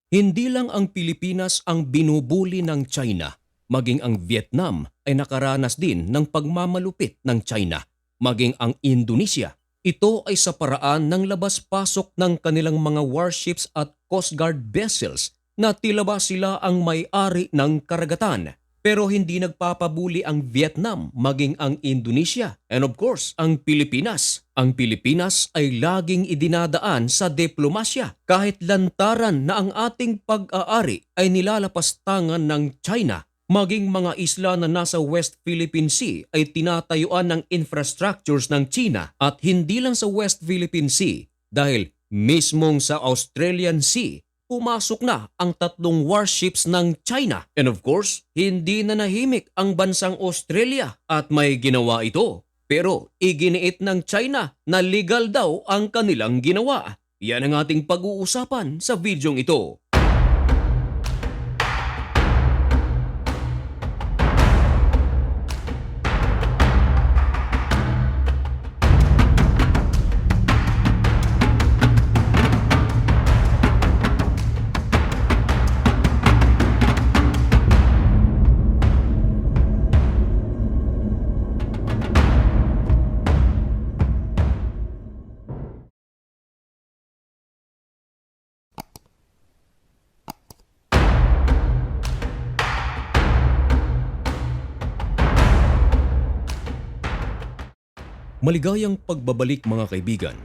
Hindi lang ang Pilipinas ang binubuli ng China, maging ang Vietnam ay nakaranas din ng pagmamalupit ng China, maging ang Indonesia. Ito ay sa paraan ng labas-pasok ng kanilang mga warships at Coast Guard vessels na tila ba sila ang may-ari ng karagatan. Pero hindi nagpapabuli ang Vietnam maging ang Indonesia and of course ang Pilipinas. Ang Pilipinas ay laging idinadaan sa diplomasya kahit lantaran na ang ating pag-aari ay nilalapastangan ng China. Maging mga isla na nasa West Philippine Sea ay tinatayuan ng infrastructures ng China at hindi lang sa West Philippine Sea dahil mismong sa Australian Sea pumasok na ang tatlong warships ng China. And of course, hindi na nahimik ang bansang Australia at may ginawa ito. Pero iginiit ng China na legal daw ang kanilang ginawa. Yan ang ating pag-uusapan sa videong ito. Maligayang pagbabalik mga kaibigan.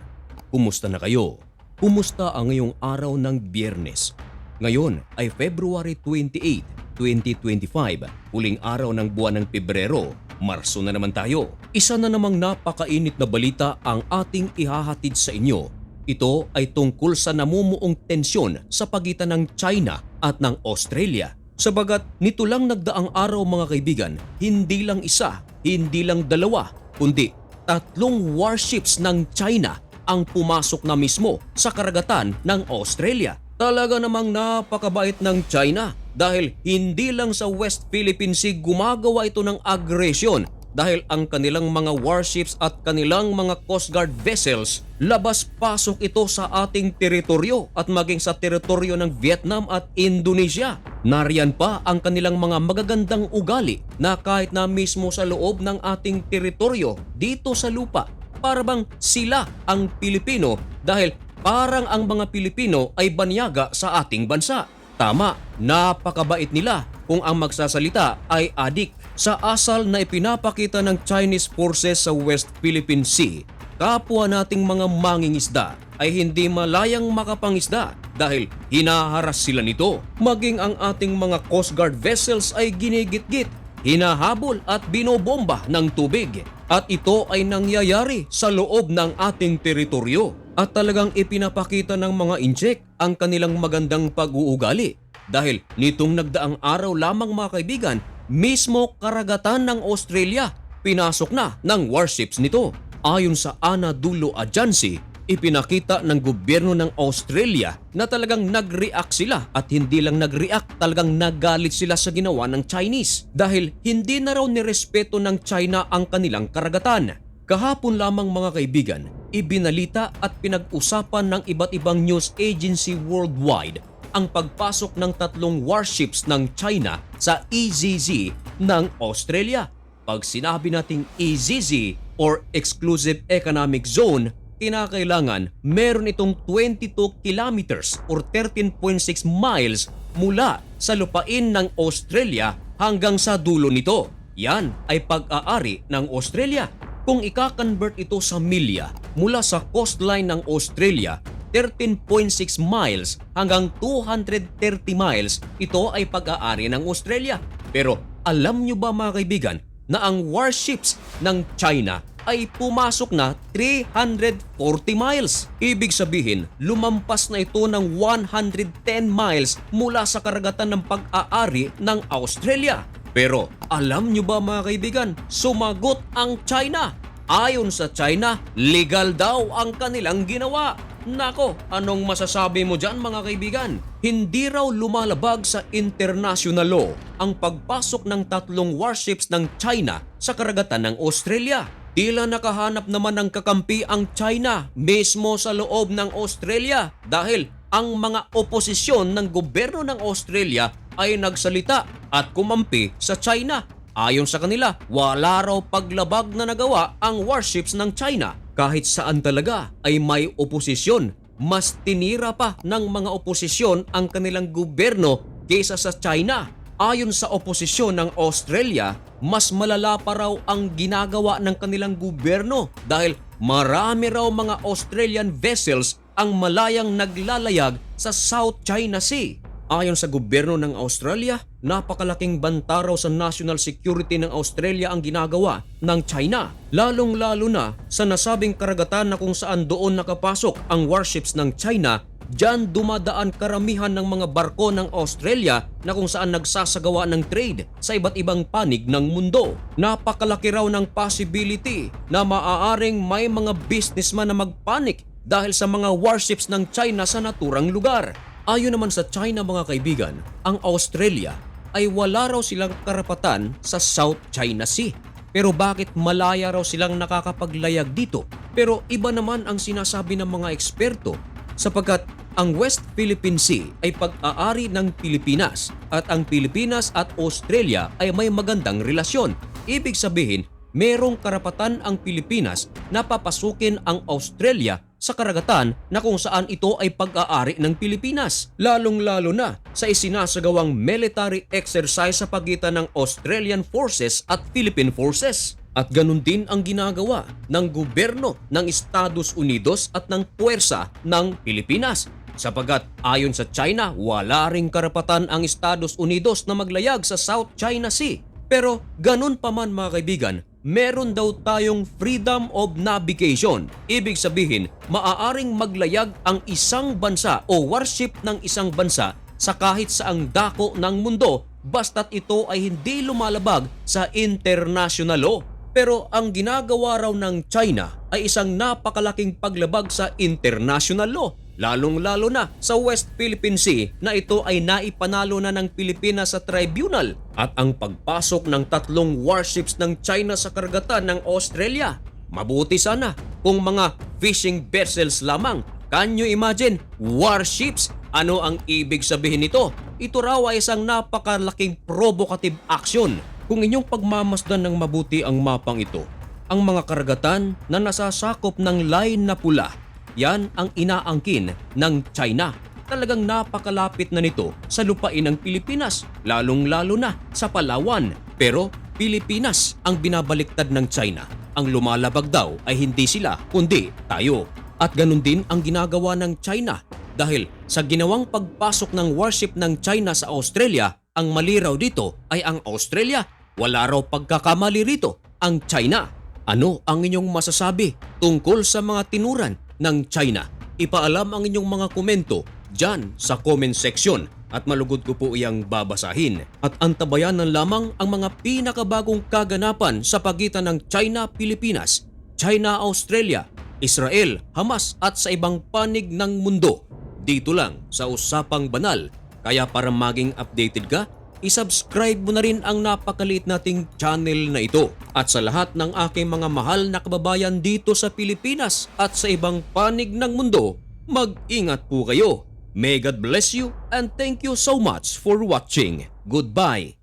Kumusta na kayo? Kumusta ang ngayong araw ng Biyernes? Ngayon ay February 28, 2025, huling araw ng buwan ng Pebrero. Marso na naman tayo. Isa na namang napakainit na balita ang ating ihahatid sa inyo. Ito ay tungkol sa namumuong tensyon sa pagitan ng China at ng Australia. Sabagat nito lang nagdaang araw mga kaibigan, hindi lang isa, hindi lang dalawa, kundi tatlong warships ng China ang pumasok na mismo sa karagatan ng Australia. Talaga namang napakabait ng China dahil hindi lang sa West Philippine Sea gumagawa ito ng aggression dahil ang kanilang mga warships at kanilang mga Coast Guard vessels labas-pasok ito sa ating teritoryo at maging sa teritoryo ng Vietnam at Indonesia. Nariyan pa ang kanilang mga magagandang ugali na kahit na mismo sa loob ng ating teritoryo dito sa lupa, para bang sila ang Pilipino dahil parang ang mga Pilipino ay banyaga sa ating bansa. Tama, napakabait nila kung ang magsasalita ay adik sa asal na ipinapakita ng Chinese forces sa West Philippine Sea. Kapwa nating mga mangingisda ay hindi malayang makapangisda dahil hinaharas sila nito. Maging ang ating mga Coast Guard vessels ay ginigit-git, hinahabol at binobomba ng tubig. At ito ay nangyayari sa loob ng ating teritoryo. At talagang ipinapakita ng mga incheck ang kanilang magandang pag-uugali. Dahil nitong nagdaang araw lamang mga kaibigan, mismo karagatan ng Australia, pinasok na ng warships nito. Ayon sa Anadolu Agency, ipinakita ng gobyerno ng Australia na talagang nag-react sila at hindi lang nag-react, talagang nagalit sila sa ginawa ng Chinese dahil hindi na raw nirespeto ng China ang kanilang karagatan. Kahapon lamang mga kaibigan, ibinalita at pinag-usapan ng iba't ibang news agency worldwide ang pagpasok ng tatlong warships ng China sa EEZ ng Australia. Pag sinabi nating EEZ or Exclusive Economic Zone, kinakailangan meron itong 22 kilometers or 13.6 miles mula sa lupain ng Australia hanggang sa dulo nito. Yan ay pag-aari ng Australia. Kung ika-convert ito sa milya mula sa coastline ng Australia, 13.6 miles hanggang 230 miles, ito ay pag-aari ng Australia. Pero alam nyo ba mga kaibigan na ang warships ng China ay pumasok na 340 miles. Ibig sabihin, lumampas na ito ng 110 miles mula sa karagatan ng pag-aari ng Australia. Pero alam nyo ba mga kaibigan, sumagot ang China. Ayon sa China, legal daw ang kanilang ginawa. Nako, anong masasabi mo dyan mga kaibigan? Hindi raw lumalabag sa international law ang pagpasok ng tatlong warships ng China sa karagatan ng Australia. Tila nakahanap naman ng kakampi ang China mismo sa loob ng Australia dahil ang mga oposisyon ng gobyerno ng Australia ay nagsalita at kumampi sa China. Ayon sa kanila, wala raw paglabag na nagawa ang warships ng China. Kahit saan talaga ay may oposisyon. Mas tinira pa ng mga oposisyon ang kanilang gobyerno kaysa sa China. Ayon sa oposisyon ng Australia, mas malala pa raw ang ginagawa ng kanilang gobyerno dahil marami raw mga Australian vessels ang malayang naglalayag sa South China Sea. Ayon sa gobyerno ng Australia, napakalaking banta raw sa national security ng Australia ang ginagawa ng China. Lalong-lalo na sa nasabing karagatan na kung saan doon nakapasok ang warships ng China. Diyan dumadaan karamihan ng mga barko ng Australia na kung saan nagsasagawa ng trade sa iba't ibang panig ng mundo. Napakalaki raw ng possibility na maaaring may mga businessman na magpanik dahil sa mga warships ng China sa naturang lugar. Ayon naman sa China mga kaibigan, ang Australia ay wala raw silang karapatan sa South China Sea. Pero bakit malaya raw silang nakakapaglayag dito? Pero iba naman ang sinasabi ng mga eksperto sapagkat ang West Philippine Sea ay pag-aari ng Pilipinas at ang Pilipinas at Australia ay may magandang relasyon. Ibig sabihin, merong karapatan ang Pilipinas na papasukin ang Australia sa karagatan na kung saan ito ay pag-aari ng Pilipinas. Lalong-lalo na sa isinasagawang military exercise sa pagitan ng Australian Forces at Philippine Forces. At ganun din ang ginagawa ng gobyerno ng Estados Unidos at ng puwersa ng Pilipinas. Sapagat ayon sa China, wala ring karapatan ang Estados Unidos na maglayag sa South China Sea. Pero ganun pa man mga kaibigan, meron daw tayong freedom of navigation. Ibig sabihin, maaaring maglayag ang isang bansa o warship ng isang bansa sa kahit saang dako ng mundo basta't ito ay hindi lumalabag sa international law. Pero ang ginagawa raw ng China ay isang napakalaking paglabag sa international law. Lalong-lalo na sa West Philippine Sea na ito ay naipanalo na ng Pilipinas sa tribunal at ang pagpasok ng 3 warships ng China sa karagatan ng Australia. Mabuti sana kung mga fishing vessels lamang. Can you imagine? Warships? Ano ang ibig sabihin nito? Ito raw ay isang napakalaking provocative action. Kung inyong pagmamasdan ng mabuti ang mapang ito, ang mga karagatan na nasasakop ng line na pula, yan ang inaangkin ng China. Talagang napakalapit na nito sa lupain ng Pilipinas, lalong-lalo na sa Palawan. Pero Pilipinas ang binabaliktad ng China. Ang lumalabag daw ay hindi sila, kundi tayo. At ganun din ang ginagawa ng China dahil sa ginawang pagpasok ng warship ng China sa Australia, ang mali raw dito ay ang Australia. Wala raw pagkakamali rito ang China. Ano ang inyong masasabi tungkol sa mga tinuran ng China? Ipaalam ang inyong mga komento dyan sa comment section at malugod ko po iyang babasahin. At antabayanan lamang ang mga pinakabagong kaganapan sa pagitan ng China-Pilipinas, China-Australia, Israel, Hamas at sa ibang panig ng mundo. Dito lang sa Usapang Banal. Kaya para maging updated ka, isubscribe mo na rin ang napakaliit nating channel na ito. At sa lahat ng aking mga mahal na kababayan dito sa Pilipinas at sa ibang panig ng mundo, mag-ingat po kayo. May God bless you and thank you so much for watching. Goodbye.